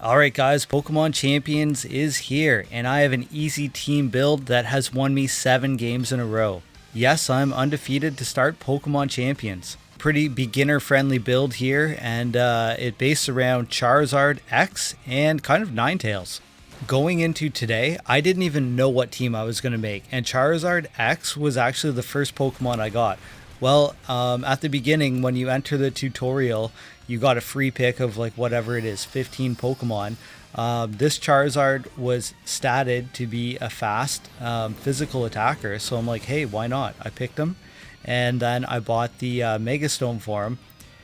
Alright guys, Pokemon Champions is here, and I have an easy team build that has won me 7 games in a row. Yes, I'm undefeated to start Pokemon Champions. Pretty beginner friendly build here, and it based around Charizard X and kind of Ninetales. Going into today, I didn't even know what team I was going to make, and Charizard X was actually the first Pokemon I got. Well, at the beginning, when you enter the tutorial, you got a free pick of like whatever it is, 15 Pokemon. This Charizard was statted to be a fast physical attacker, so I'm like, hey, why not? I picked him, and then I bought the Mega Stone for him,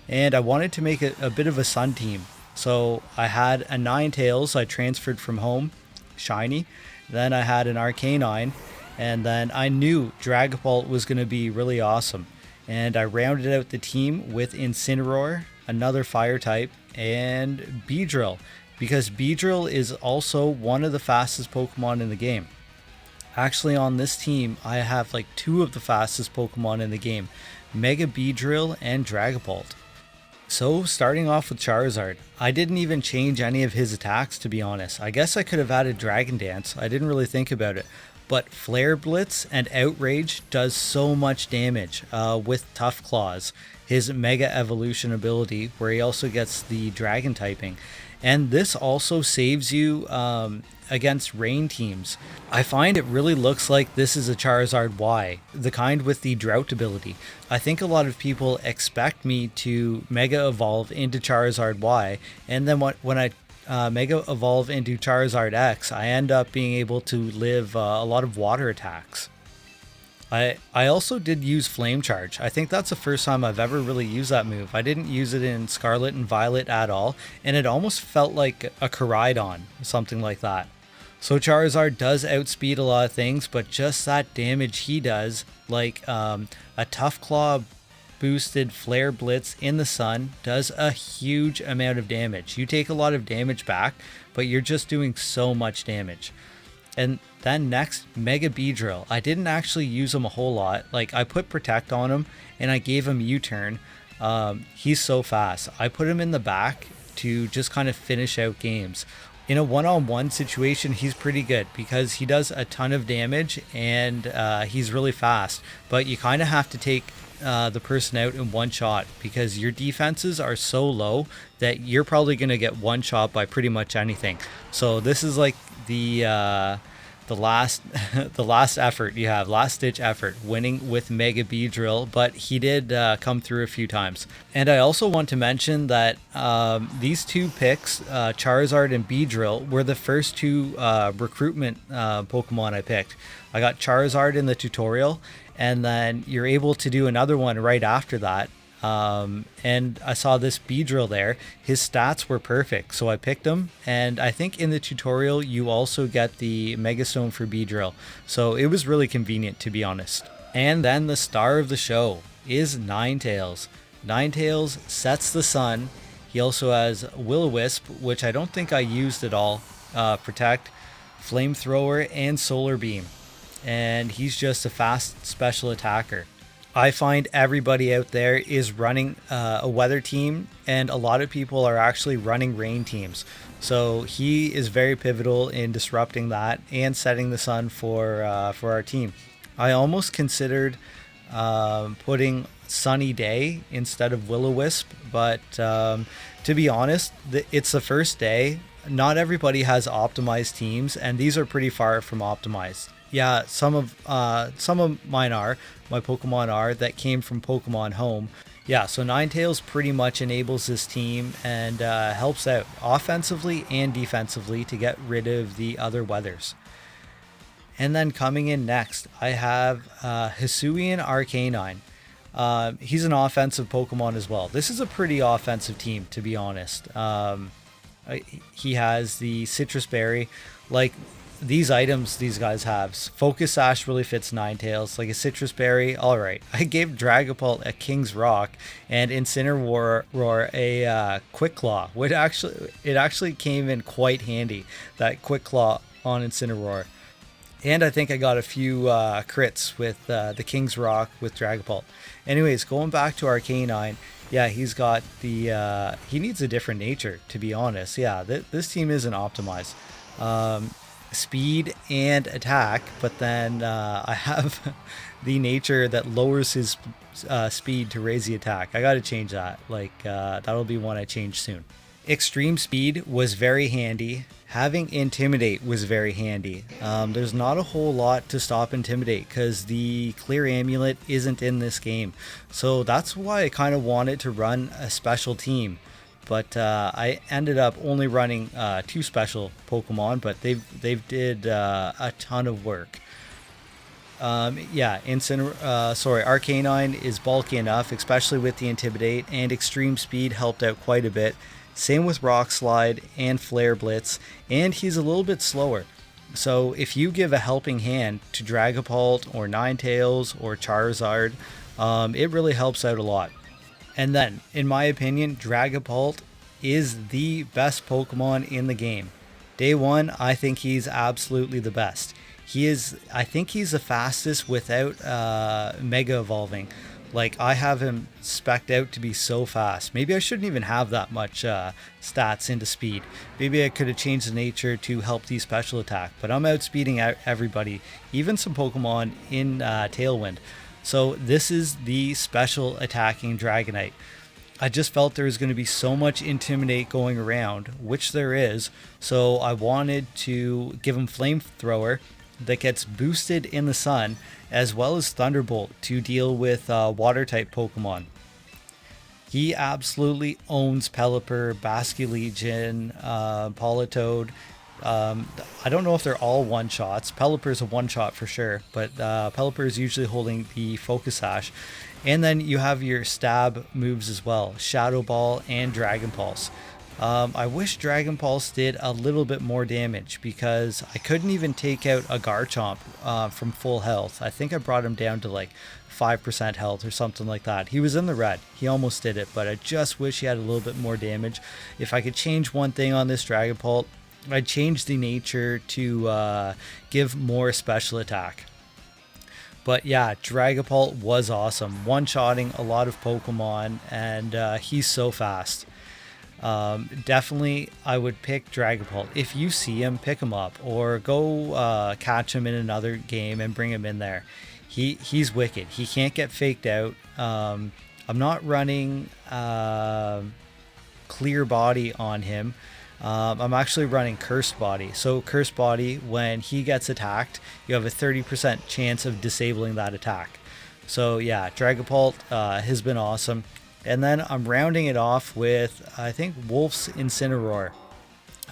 and I wanted to make it a bit of a Sun team. So I had a Ninetales I transferred from home, shiny. Then I had an Arcanine, and then I knew Dragapult was going to be really awesome. And I rounded out the team with Incineroar, another fire type, and Beedrill, because Beedrill is also one of the fastest Pokemon in the game. Actually, on this team, I have like 2 of the fastest Pokemon in the game, Mega Beedrill and Dragapult. So starting off with Charizard, I didn't even change any of his attacks, to be honest. I guess I could have added Dragon Dance, I didn't really think about it. But Flare Blitz and Outrage does so much damage with Tough Claws, his Mega Evolution ability, where he also gets the Dragon typing. And this also saves you against rain teams. I find it really looks like this is a Charizard Y, the kind with the Drought ability. I think a lot of people expect me to Mega Evolve into Charizard Y, and then when I Mega Evolve into Charizard X, I end up being able to live a lot of water attacks. I also did use Flame Charge. I think that's the first time I've ever really used that move. I didn't use it in Scarlet and Violet at all, and it almost felt like a Charizard, something like that. So Charizard does outspeed a lot of things, but just that damage he does, like a Tough Claw boosted Flare Blitz in the sun, does a huge amount of damage. You take a lot of damage back, but you're just doing so much damage. And then next, Mega Beedrill. I didn't actually use him a whole lot. Like, I put Protect on him, and I gave him U-Turn. He's so fast. I put him in the back to just kind of finish out games. In a one-on-one situation, he's pretty good because he does a ton of damage, and he's really fast. But you kind of have to take the person out in one shot because your defenses are so low that you're probably going to get one shot by pretty much anything. So this is like the last the last effort you have, last ditch effort, winning with Mega Beedrill, but he did come through a few times. And I also want to mention that these 2 picks, Charizard and Beedrill, were the first 2 recruitment Pokemon I picked. I got Charizard in the tutorial, and then you're able to do another one right after that. And I saw this Beedrill there. His stats were perfect, so I picked him. And I think in the tutorial, you also get the Mega Stone for Beedrill. So it was really convenient, to be honest. And then the star of the show is Ninetales. Ninetales sets the sun. He also has Will-O-Wisp, which I don't think I used at all. Protect, Flamethrower, and Solar Beam. And he's just a fast special attacker. I find everybody out there is running a weather team, and a lot of people are actually running rain teams. So he is very pivotal in disrupting that and setting the sun for our team. I almost considered putting Sunny Day instead of Will-O-Wisp, but to be honest, it's the first day. Not everybody has optimized teams, and these are pretty far from optimized. Yeah, some of mine are, my Pokemon are, that came from Pokemon Home. Yeah, so Ninetales pretty much enables this team and helps out offensively and defensively to get rid of the other weathers. And then coming in next, I have Hisuian Arcanine. He's an offensive Pokemon as well. This is a pretty offensive team, to be honest. He has the Citrus Berry, like these items these guys have. Focus Sash really fits Ninetales, like a Citrus Berry. Alright, I gave Dragapult a King's Rock and Incineroar a Quick Claw, which actually came in quite handy, that Quick Claw on Incineroar. And I think I got a few crits with the King's Rock with Dragapult. Anyways, going back to Arcanine, Yeah, he's got the he needs a different nature, to be honest. Yeah, this team isn't optimized. Um, Speed and attack, but then I have the nature that lowers his speed to raise the attack. I got to change that. Like that'll be one I change soon. Extreme speed was very handy. Having intimidate was very handy. There's not a whole lot to stop intimidate because the clear amulet isn't in this game, so that's why I kind of wanted to run a special team. But I ended up only running two special Pokemon, but they've did a ton of work. Yeah, Arcanine is bulky enough, especially with the Intimidate, and Extreme Speed helped out quite a bit. Same with Rock Slide and Flare Blitz, and he's a little bit slower. So if you give a helping hand to Dragapult or Ninetales or Charizard, it really helps out a lot. And then, in my opinion, Dragapult is the best Pokemon in the game. Day one, I think he's absolutely the best. I think he's the fastest without Mega Evolving. Like, I have him spec'd out to be so fast. Maybe I shouldn't even have that much stats into speed. Maybe I could have changed the nature to help the special attack. But I'm outspeeding out everybody, even some Pokemon in Tailwind. So this is the special attacking Dragonite. I just felt there was going to be so much Intimidate going around, which there is. So I wanted to give him Flamethrower that gets boosted in the sun, as well as Thunderbolt to deal with water type Pokemon. He absolutely owns Pelipper, Basculegion, Politoed. I don't know if they're all one-shots. Pelipper's a one-shot for sure, but Pelipper is usually holding the Focus Sash. And then you have your stab moves as well, Shadow Ball and Dragon Pulse. I wish Dragon Pulse did a little bit more damage because I couldn't even take out a Garchomp from full health. I think I brought him down to like 5% health or something like that. He was in the red. He almost did it, but I just wish he had a little bit more damage. If I could change one thing on this Dragapult, I'd change the nature to give more special attack. But yeah, Dragapult was awesome. One-shotting a lot of Pokemon, and he's so fast. Definitely, I would pick Dragapult. If you see him, pick him up or go catch him in another game and bring him in there. He's wicked. He can't get faked out. I'm not running Clear Body on him. I'm actually running Cursed Body. So Cursed Body, when he gets attacked, you have a 30% chance of disabling that attack. So yeah, Dragapult has been awesome. And then I'm rounding it off with, I think, Wolf's Incineroar.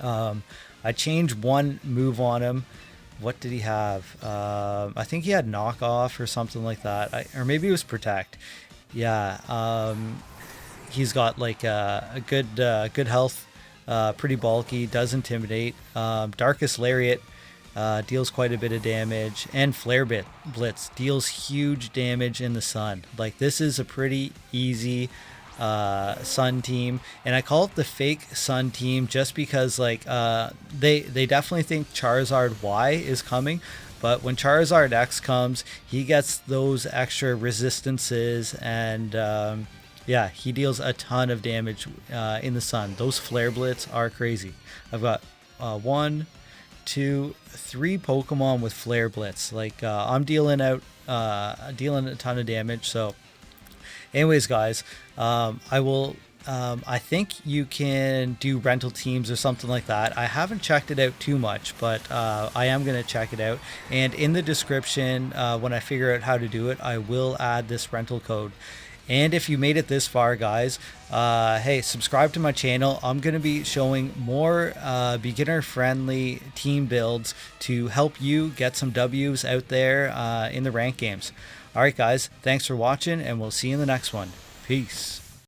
I changed one move on him. What did he have? I think he had Knockoff or something like that. Or maybe it was Protect. Yeah. He's got like a good health. Pretty bulky. Does Intimidate. Darkest Lariat deals quite a bit of damage. And Flare Blitz deals huge damage in the sun. Like, this is a pretty easy sun team, and I call it the fake sun team just because like they definitely think Charizard Y is coming, but when Charizard X comes, he gets those extra resistances, and yeah, he deals a ton of damage in the sun. Those Flare Blitz are crazy. I've got 1, 2, 3 Pokemon with Flare Blitz. Like I'm dealing a ton of damage. So anyways, guys, I think you can do rental teams or something like that. I haven't checked it out too much, but I am going to check it out. And in the description, when I figure out how to do it, I will add this rental code. And if you made it this far, guys, hey, subscribe to my channel. I'm going to be showing more beginner-friendly team builds to help you get some W's out there in the ranked games. All right, guys, thanks for watching, and we'll see you in the next one. Peace.